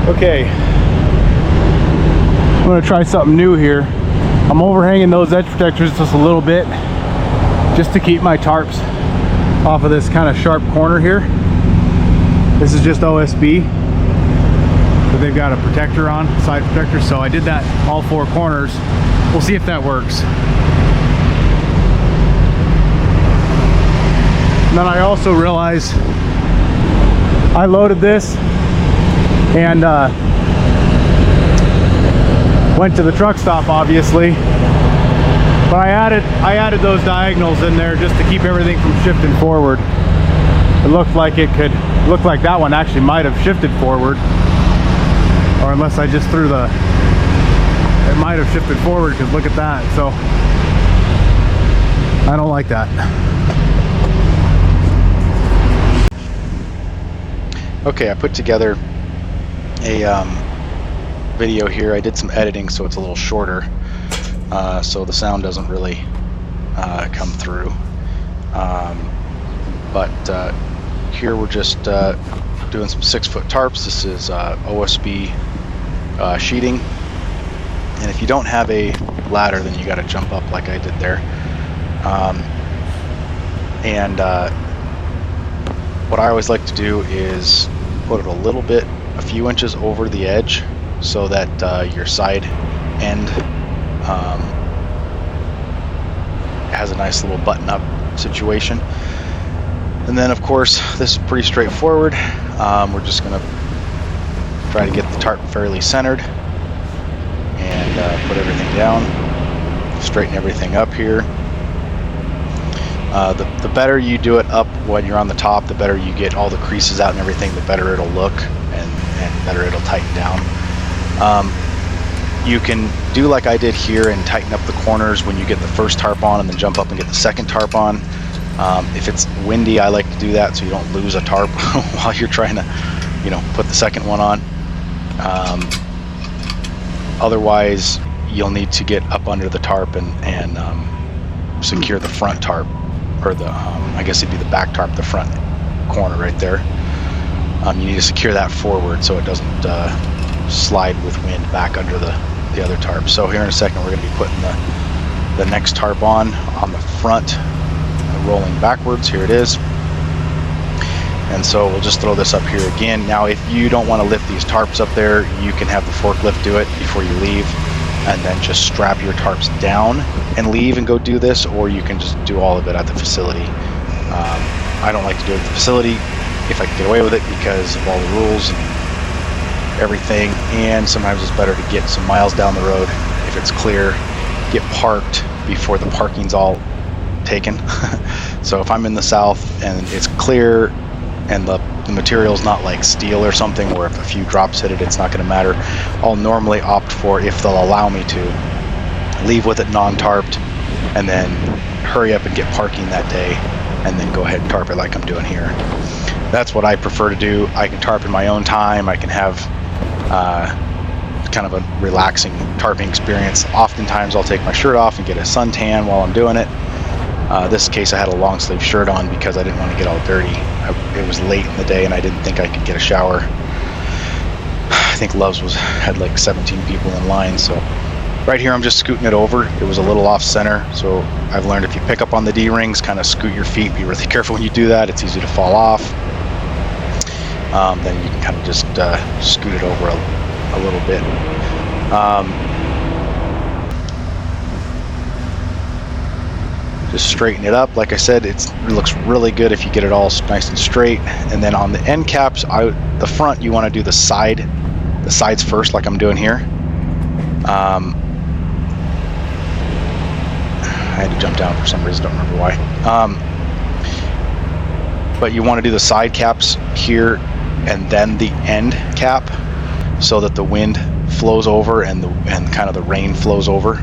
Okay, I'm gonna try something new here. I'm overhanging those edge protectors just a little bit, just to keep my tarps off of this kind of sharp corner here. This is just OSB, but they've got a protector on, side protector, so I did that all four corners. We'll see if that works. And then I also realized I loaded this and went to the truck stop, obviously, but I added those diagonals in there just to keep everything from shifting forward. It looked like that one actually might have shifted forward, or unless I just threw it might have shifted forward, because look at that. So I don't like that. Okay, I put together a video here. I did some editing so it's a little shorter, so the sound doesn't really come through. But here we're just doing some 6-foot tarps. This is OSB sheeting, and if you don't have a ladder, then you got to jump up like I did there. What I always like to do is put it a few inches over the edge, so that your side end has a nice little button-up situation. And then, of course, this is pretty straightforward. We're just going to try to get the tarp fairly centered and put everything down, straighten everything up here. The better you do it up when you're on the top, the better you get all the creases out and everything, the better it'll look and better it'll tighten down. You can do like I did here and tighten up the corners when you get the first tarp on, and then jump up and get the second tarp on. If it's windy, I like to do that so you don't lose a tarp while you're trying to, put the second one on. Otherwise, you'll need to get up under the tarp and secure the front tarp, or the I guess it'd be the back tarp, the front corner right there. You need to secure that forward so it doesn't slide with wind back under the other tarp. So here in a second we're going to be putting the next tarp on the front, rolling backwards. Here it is. And so we'll just throw this up here again. Now if you don't want to lift these tarps up there, you can have the forklift do it before you leave, and then just strap your tarps down and leave and go do this, or you can just do all of it at the facility. I don't like to do it at the facility if I can get away with it, because of all the rules and everything, and sometimes it's better to get some miles down the road if it's clear, get parked before the parking's all taken. So if I'm in the south and it's clear and the material's not like steel or something, where if a few drops hit it, it's not going to matter, I'll normally opt for, if they'll allow me to, leave with it non-tarped and then hurry up and get parking that day, and then go ahead and tarp it like I'm doing here. That's what I prefer to do. I can tarp in my own time. I can have kind of a relaxing tarping experience. Oftentimes I'll take my shirt off and get a suntan while I'm doing it. This case I had a long sleeve shirt on because I didn't want to get all dirty. It was late in the day and I didn't think I could get a shower. I think Love's had like 17 people in line, so right here I'm just scooting it over. It was a little off center, so I've learned if you pick up on the D-rings, kind of scoot your feet. Be really careful when you do that. It's easy to fall off. Then you can kind of just scoot it over a little bit. Just straighten it up. Like I said, it looks really good if you get it all nice and straight. And then on the end caps, the front, you want to do the sides first, like I'm doing here. I had to jump down for some reason, don't remember why. But you want to do the side caps here and then the end cap, so that the wind flows over and kind of the rain flows over.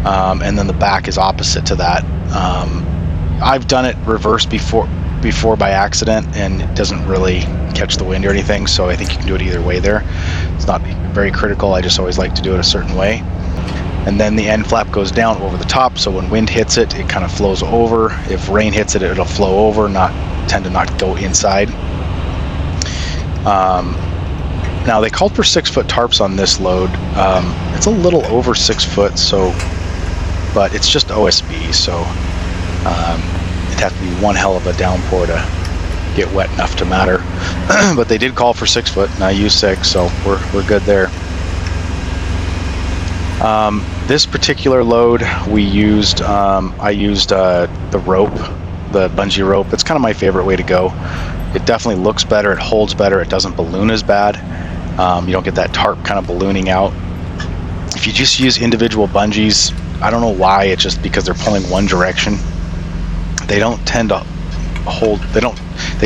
And then the back is opposite to that. I've done it reverse before by accident, and it doesn't really catch the wind or anything, so I think you can do it either way there. It's not very critical. I just always like to do it a certain way. And then the end flap goes down over the top, so when wind hits it, it kind of flows over. If rain hits it, it'll flow over, tend to not go inside. Now they called for 6-foot tarps on this load. It's a little over 6 foot, so, but it's just OSB, so it'd have to be one hell of a downpour to get wet enough to matter. But they did call for 6 foot, and I used 6, so we're good there. This particular load we used, I used the rope, the bungee rope. It's kind of my favorite way to go. It definitely looks better, it holds better, it doesn't balloon as bad. You don't get that tarp kind of ballooning out. If you just use individual bungees, I don't know why, it's just because they're pulling one direction. They don't tend to hold, they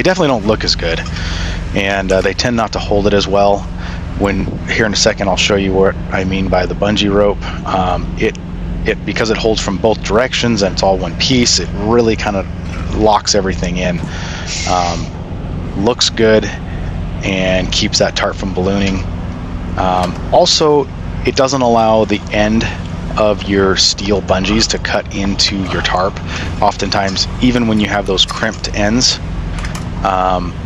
definitely don't look as good, and they tend not to hold it as well. When here in a second I'll show you what I mean by the bungee rope. It because it holds from both directions and it's all one piece, it really kind of locks everything in. Looks good and keeps that tarp from ballooning. Also, it doesn't allow the end of your steel bungees to cut into your tarp. Oftentimes, even when you have those crimped ends,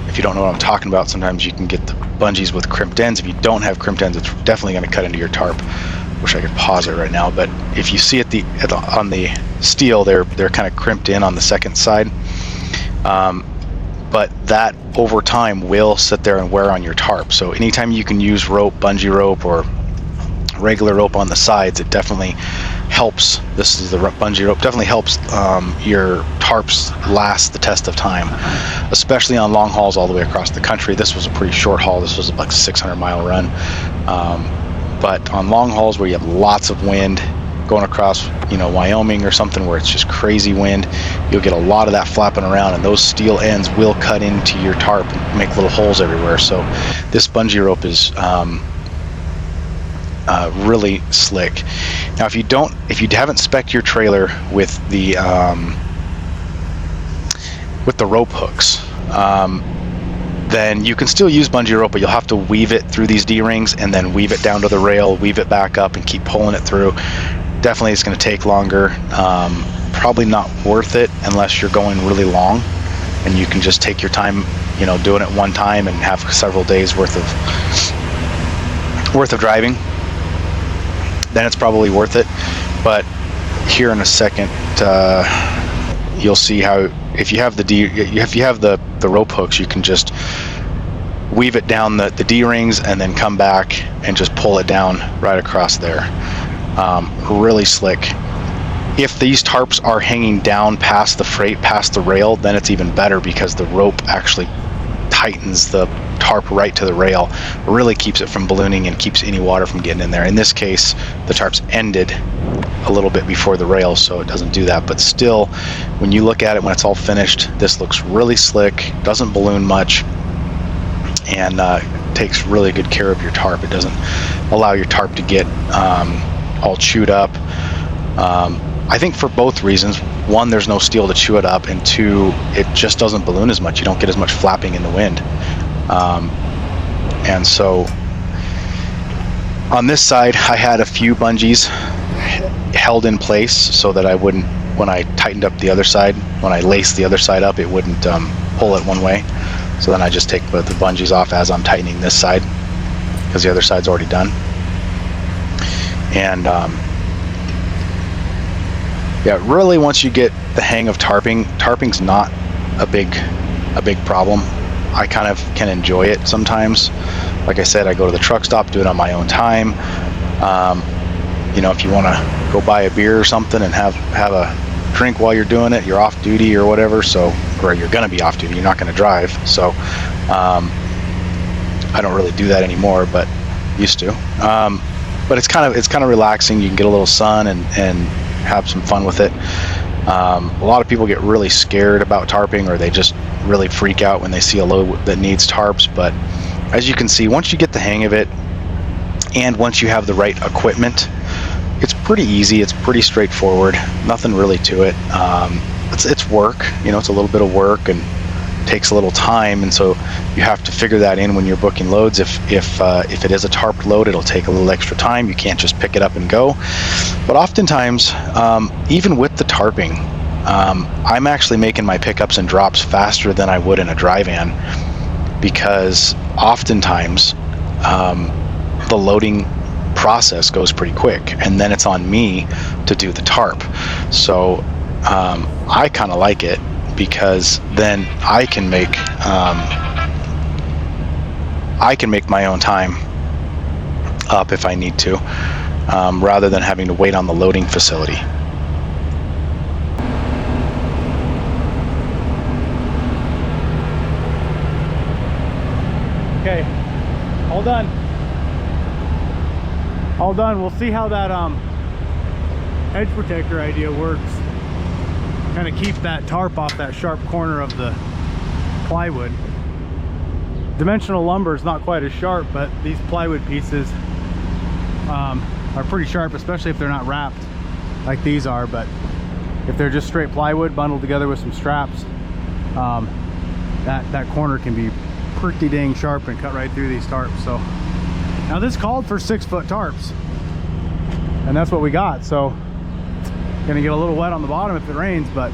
if you don't know what I'm talking about, sometimes you can get the bungees with crimped ends. If you don't have crimped ends, it's definitely going to cut into your tarp. Wish I could pause it right now, but if you see on the steel, they're kind of crimped in on the second side. But that over time will sit there and wear on your tarp. So anytime you can use rope, bungee rope, or regular rope on the sides, it definitely helps. This is the bungee rope, definitely helps your tarps last the test of time, especially on long hauls all the way across the country. This was a pretty short haul. This was like a 600-mile run. But on long hauls where you have lots of wind, going across, Wyoming or something where it's just crazy wind, you'll get a lot of that flapping around, and those steel ends will cut into your tarp and make little holes everywhere. So this bungee rope is really slick. Now, if you haven't spec'd your trailer with the rope hooks, then you can still use bungee rope, but you'll have to weave it through these D-rings and then weave it down to the rail, weave it back up, and keep pulling it through. Definitely it's going to take longer. Probably not worth it unless you're going really long and you can just take your time, doing it one time and have several days worth of driving. Then it's probably worth it. But here in a second, you'll see how if you have the rope hooks, you can just weave it down the D-rings and then come back and just pull it down right across there. Really slick. If these tarps are hanging down past the freight, past the rail, then it's even better because the rope actually tightens the tarp right to the rail. It really keeps it from ballooning and keeps any water from getting in there. In this case, the tarp's ended a little bit before the rail, so it doesn't do that. But still, when you look at it when it's all finished, this looks really slick, doesn't balloon much, and takes really good care of your tarp. It doesn't allow your tarp to get all chewed up. I think for both reasons. One, there's no steel to chew it up, and two, it just doesn't balloon as much. You don't get as much flapping in the wind. And so on this side, I had a few bungees held in place so that I wouldn't, when I tightened up the other side, when I laced the other side up, it wouldn't pull it one way. So then I just take the bungees off as I'm tightening this side because the other side's already done. And yeah, really once you get the hang of tarping's not a big problem. I kind of can enjoy it sometimes. Like I said, I go to the truck stop, do it on my own time. If you want to go buy a beer or something and have a drink while you're doing it, you're off duty or whatever, or you're going to be off duty, you're not going to drive. So I don't really do that anymore, but used to. But it's kind of relaxing. You can get a little sun and have some fun with it. A lot of people get really scared about tarping, or they just really freak out when they see a load that needs tarps. But as you can see, once you get the hang of it, and once you have the right equipment, it's pretty easy. It's pretty straightforward. Nothing really to it. It's work. It's a little bit of work and takes a little time, and so you have to figure that in when you're booking loads. If it is a tarped load, it'll take a little extra time. You can't just pick it up and go. But oftentimes, even with the tarping, I'm actually making my pickups and drops faster than I would in a dry van, because oftentimes the loading process goes pretty quick, and then it's on me to do the tarp. So I kind of like it because then I can make my own time up if I need to, rather than having to wait on the loading facility. Okay, all done. All done. We'll see how that edge protector idea works. Kind of keep that tarp off that sharp corner of the plywood. Dimensional lumber is not quite as sharp, but these plywood pieces are pretty sharp, especially if they're not wrapped like these are. But if they're just straight plywood bundled together with some straps, that corner can be pretty dang sharp and cut right through these tarps. So now this called for 6-foot tarps, and that's what we got. So gonna get a little wet on the bottom if it rains, but